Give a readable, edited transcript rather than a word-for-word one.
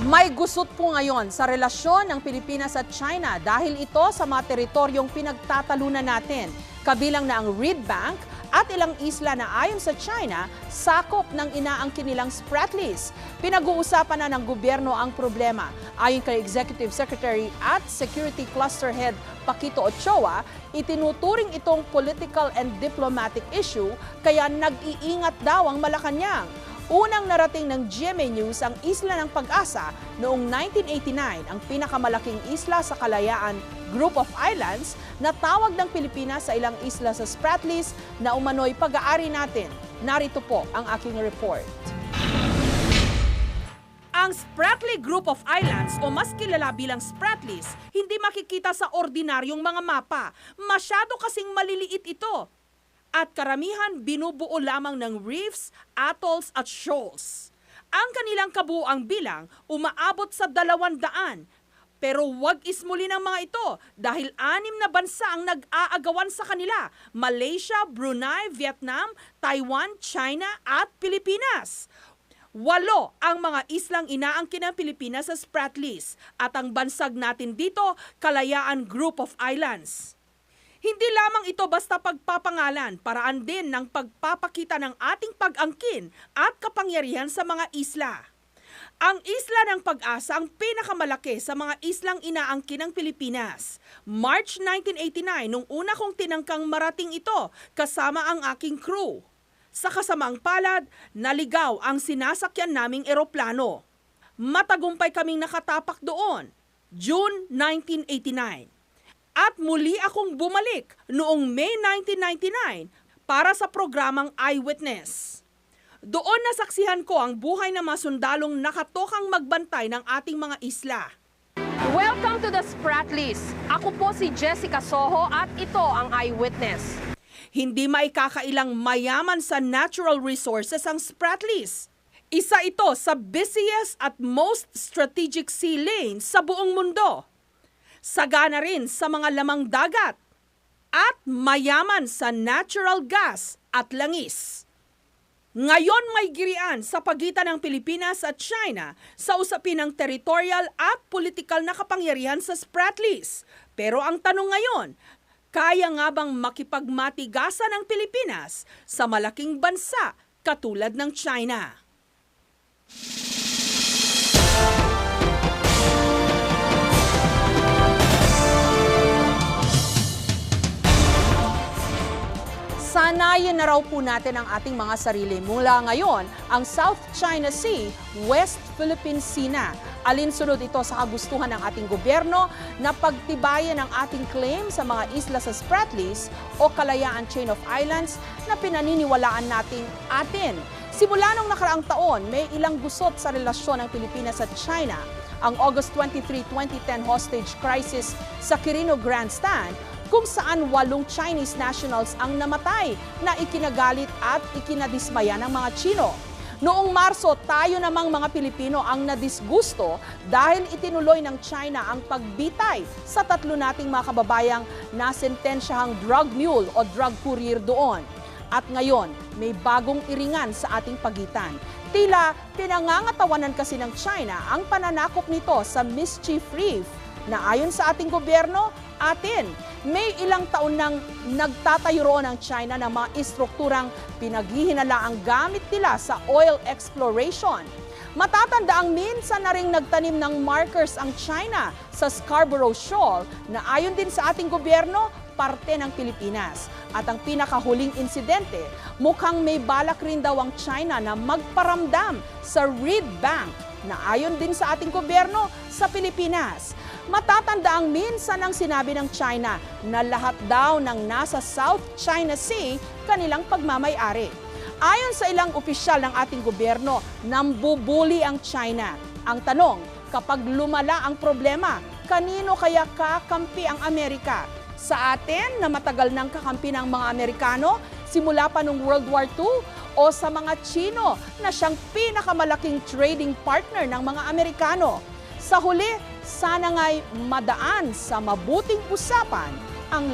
May gusot po ngayon sa relasyon ng Pilipinas at China dahil ito sa mga teritoryong pinagtatalunan natin. Kabilang na ang Reed Bank at ilang isla na ayon sa China, sakop ng inaangkin nilang Spratlys. Pinag-uusapan na ng gobyerno ang problema. Ayon kay Executive Secretary at Security Cluster Head Paquito Ochoa, itinuturing itong political and diplomatic issue kaya nag-iingat daw ang Malacanang. Unang narating ng GMA News ang Isla ng Pag-asa noong 1989, ang pinakamalaking isla sa Kalayaan Group of Islands na tawag ng Pilipinas sa ilang isla sa Spratlys na umano'y pag-aari natin. Narito po ang aking report. Ang Spratly Group of Islands o mas kilala bilang Spratlys, hindi makikita sa ordinaryong mga mapa. Masyado kasing maliliit ito. At karamihan binubuo lamang ng reefs, atolls at shoals. Ang kanilang kabuuang bilang umaabot sa 200. Pero wag ismuli ng mga ito dahil 6 na bansa ang nag-aagawan sa kanila: Malaysia, Brunei, Vietnam, Taiwan, China at Pilipinas. 8 ang mga islang inaangkin ng Pilipinas sa Spratlys at ang bansag natin dito, Kalayaan Group of Islands. Hindi lamang ito basta pagpapangalan, paraan din ng pagpapakita ng ating pag-angkin at kapangyarihan sa mga isla. Ang Isla ng Pag-asa ang pinakamalaki sa mga islang inaangkin ng Pilipinas. March 1989 nung una kong tinangkang marating ito kasama ang aking crew. Sa kasamaang palad, naligaw ang sinasakyan naming eroplano. Matagumpay kaming nakatapak doon, June 1989. At muli akong bumalik noong May 1999 para sa programang Eyewitness. Doon nasaksihan ko ang buhay ng mga sundalong nakatokang magbantay ng ating mga isla. Welcome to the Spratlys. Ako po si Jessica Soho at ito ang Eyewitness. Hindi maikakailang mayaman sa natural resources ang Spratlys. Isa ito sa busiest at most strategic sea lanes sa buong mundo. Sagana rin sa mga lamang dagat at mayaman sa natural gas at langis. Ngayon may girian sa pagitan ng Pilipinas at China sa usapin ng territorial at politikal na kapangyarihan sa Spratlys. Pero ang tanong ngayon, kaya nga bang makipagmatigasan ng Pilipinas sa malaking bansa katulad ng China? Sanayin na raw po natin ang ating mga sarili. Mula ngayon, ang South China Sea, West Philippine Sea na. Alinsunod ito sa kagustuhan ng ating gobyerno na pagtibayan ang ating claim sa mga isla sa Spratlys o Kalayaan Chain of Islands na pinaniniwalaan nating atin. Simula nung nakaraang taon, may ilang gusot sa relasyon ng Pilipinas at China. Ang August 23, 2010 hostage crisis sa Quirino Grandstand, kung saan 8 Chinese nationals ang namatay na ikinagalit at ikinadismaya ng mga Chino. Noong Marso, tayo namang mga Pilipino ang nadisgusto dahil itinuloy ng China ang pagbitay sa 3 nating mga kababayang nasentensyahang drug mule o drug courier doon. At ngayon, may bagong iringan sa ating pagitan. Tila pinangangatawanan kasi ng China ang pananakop nito sa Mischief Reef na ayon sa ating gobyerno, atin. May ilang taon nang nagtatayo roon ng China ng mga istrukturang pinaghihinala ang gamit nila sa oil exploration. Matatandaang minsan na ring nagtanim ng markers ang China sa Scarborough Shoal na ayon din sa ating gobyerno, parte ng Pilipinas. At ang pinakahuling insidente, mukhang may balak rin daw ang China na magparamdam sa Reed Bank na ayon din sa ating gobyerno sa Pilipinas. Matatandaang minsan ang sinabi ng China na lahat daw ng nasa South China Sea kanilang pagmamay-ari. Ayon sa ilang opisyal ng ating gobyerno, nambubuli ang China. Ang tanong, kapag lumala ang problema, kanino kaya kakampi ang Amerika? Sa atin na matagal nang kakampi ng mga Amerikano simula pa noong World War II o sa mga Chino na siyang pinakamalaking trading partner ng mga Amerikano? Sa huli, sana nga'y madaan sa mabuting usapan ang